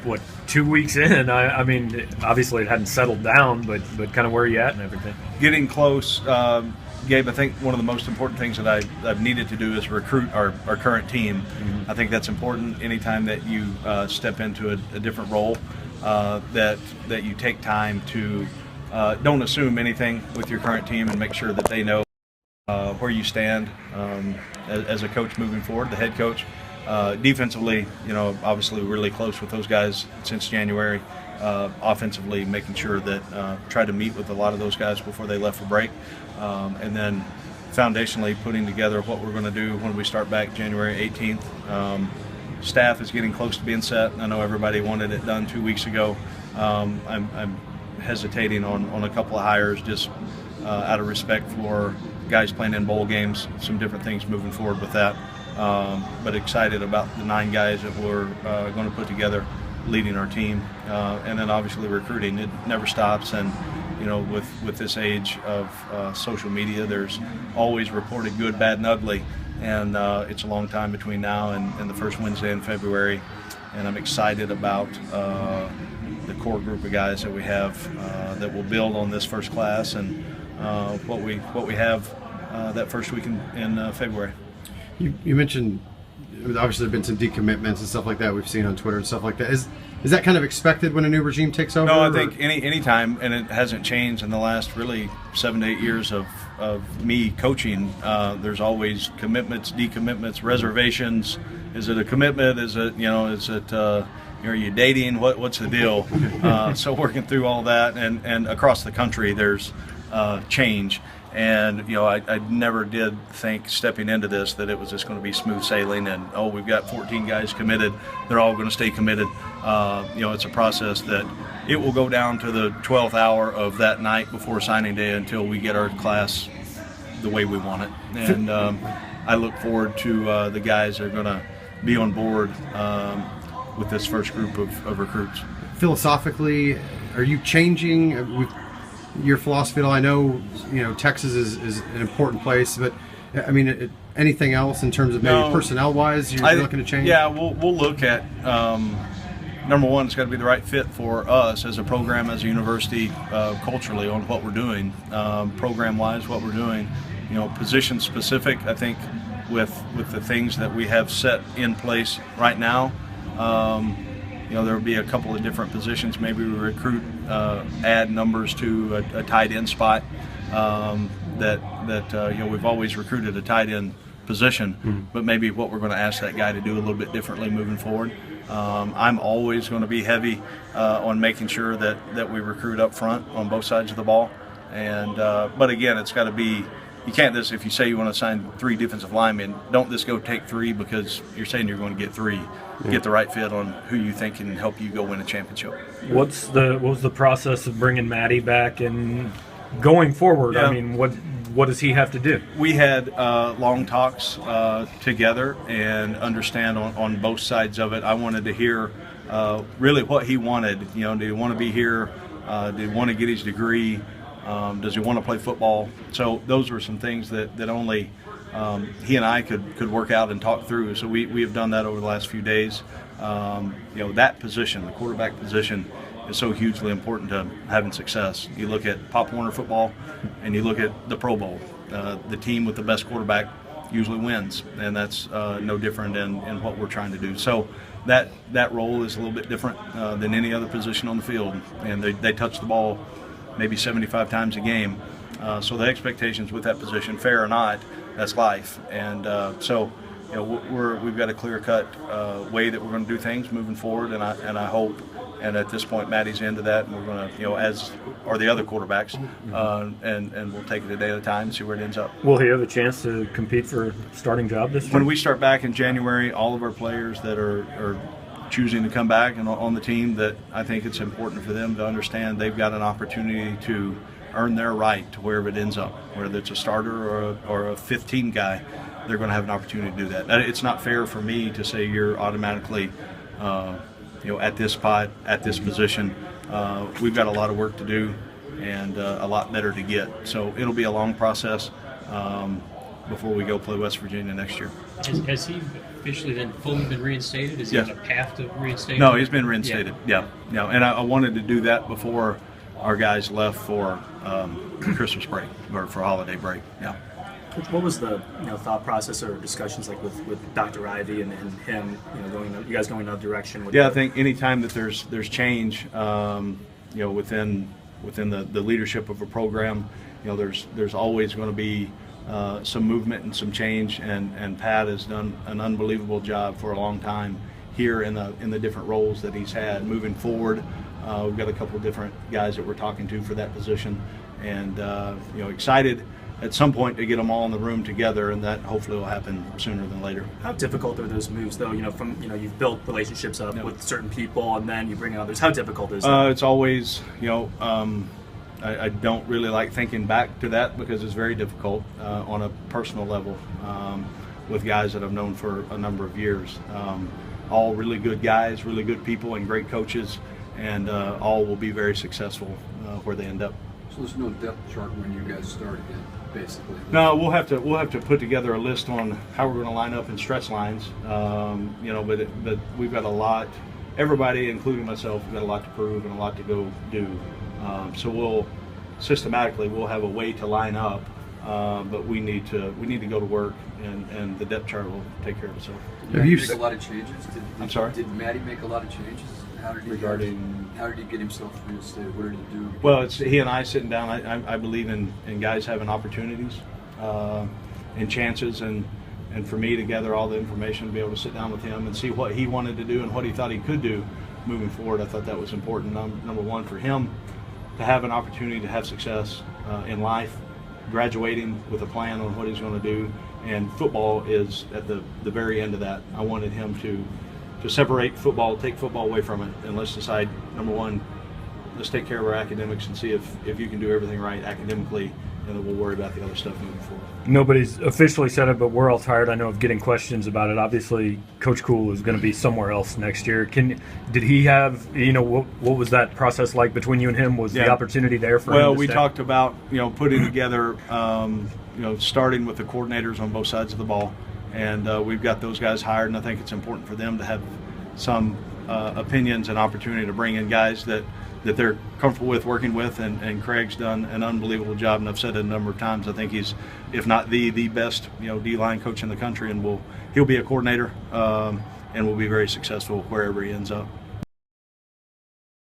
what, 2 weeks in. I mean, obviously it hadn't settled down, but kind of where are you at and everything? Getting close. Gabe, I think one of the most important things that I've needed to do is recruit our current team. Mm-hmm. I think that's important anytime that you step into a different role, that you take time to don't assume anything with your current team and make sure that they know where you stand as a coach moving forward, the head coach. Defensively, obviously we're really close with those guys since January. Offensively, making sure that try to meet with a lot of those guys before they left for break. And then foundationally putting together what we're going to do when we start back January 18th. Staff is getting close to being set. I know everybody wanted it done 2 weeks ago. I'm hesitating on a couple of hires just out of respect for guys playing in bowl games, some different things moving forward with that. But excited about the 9 guys that we're going to put together leading our team. And then obviously recruiting, it never stops. And with this age of social media, there's always reported good, bad, and ugly. And it's a long time between now and the first Wednesday in February. And I'm excited about the core group of guys that we have that will build on this first class and what we have that first week in February. You mentioned obviously there have been some decommitments and stuff like that we've seen on Twitter and stuff like that. Is that kind of expected when a new regime takes over? No, I think any time, and it hasn't changed in the last really 7 to 8 years of me coaching. There's always commitments, decommitments, reservations. Is it a commitment? Is it are you dating? What's the deal? So working through all that, and across the country there's change. And I never did think stepping into this that it was just going to be smooth sailing and we've got 14 guys committed, they're all going to stay committed. It's a process that it will go down to the 12th hour of that night before signing day until we get our class the way we want it. And I look forward to the guys that are going to be on board with this first group of recruits. Philosophically, are you changing with your philosophy at all? I know Texas is an important place, but I mean, anything else in terms of maybe personnel-wise you're looking to change? Yeah, we'll look at number one, it's got to be the right fit for us as a program, as a university, culturally on what we're doing, program-wise, what we're doing. Position-specific, I think with the things that we have set in place right now. There will be a couple of different positions. Maybe we recruit, add numbers to a tight end spot. We've always recruited a tight end position, but maybe what we're going to ask that guy to do a little bit differently moving forward. I'm always going to be heavy on making sure that we recruit up front on both sides of the ball. And but again, it's got to be. You can't just, if you say you want to sign 3 defensive linemen, don't just go take 3 because you're saying you're going to get 3. Get the right fit on who you think can help you go win a championship. What was the process of bringing Maty back and going forward? Yeah. I mean, what does he have to do? We had long talks together and understand on both sides of it. I wanted to hear really what he wanted. Did he want to be here? Did he want to get his degree? Does he want to play football? So those were some things that only he and I could work out and talk through. So we have done that over the last few days. That position, the quarterback position, is so hugely important to having success. You look at Pop Warner football and you look at the Pro Bowl. The team with the best quarterback usually wins, and that's no different in what we're trying to do. So that role is a little bit different than any other position on the field, and they touch the ball maybe 75 times a game. So the expectations with that position, fair or not, that's life. And so we've got a clear-cut way that we're going to do things moving forward, and I hope, and at this point Maty's into that, and we're going to, as are the other quarterbacks, and we'll take it a day at a time and see where it ends up. Will he have a chance to compete for a starting job this year? When we start back in January, all of our players that are choosing to come back and on the team, that I think it's important for them to understand they've got an opportunity to earn their right to wherever it ends up, whether it's a starter or a 15 guy, they're going to have an opportunity to do that. It's not fair for me to say you're automatically at this spot, at this position. We've got a lot of work to do and a lot better to get. So it'll be a long process. before we go play West Virginia next year. Has he officially then fully been reinstated? Is he Yes. on a path to reinstatement? No, he's been reinstated. Yeah. And I wanted to do that before our guys left for Christmas break or for holiday break. Yeah. What was the thought process or discussions like with Dr. Ivy and him you guys going in another direction? I think anytime that there's change within the leadership of a program, there's always going to be some movement and some change, and Pat has done an unbelievable job for a long time here in the different roles that he's had. Moving forward, we've got a couple of different guys that we're talking to for that position, and excited at some point to get them all in the room together, and that hopefully will happen sooner than later. How difficult are those moves, though? From you've built relationships up with certain people, and then you bring in others. How difficult is that? It's always, I don't really like thinking back to that because it's very difficult on a personal level with guys that I've known for a number of years. All really good guys, really good people, and great coaches, and all will be very successful where they end up. So there's no depth chart when you guys start again, basically. No, we'll have to put together a list on how we're going to line up in stretch lines. But we've got a lot. Everybody, including myself, we've got a lot to prove and a lot to go do. So we'll have a way to line up, but we need to go to work, and the depth chart will take care of itself. Did you make a lot of changes? I'm sorry? Did Maty make a lot of changes? How did he get himself reinstated? What did he do? Well, it's he and I sitting down. I believe in guys having opportunities and chances, and for me to gather all the information, to be able to sit down with him and see what he wanted to do and what he thought he could do moving forward. I thought that was important. Number one, for him to have an opportunity to have success in life, graduating with a plan on what he's going to do, and football is at the very end of that. I wanted him to separate football, take football away from it, and let's decide, number one, let's take care of our academics and see if you can do everything right academically, and then we'll worry about the other stuff moving forward. Nobody's officially said it, but we're all tired, I know, of getting questions about it. Obviously, Coach Cool is going to be somewhere else next year. Did he have, what was that process like between you and him? Was the opportunity there for him? Well, we talked about, putting together, starting with the coordinators on both sides of the ball. And we've got those guys hired, and I think it's important for them to have some opinions and opportunity to bring in guys that they're comfortable with working with. And Craig's done an unbelievable job, and I've said it a number of times. I think he's, if not the best, D-line coach in the country, and he'll be a coordinator and will be very successful wherever he ends up.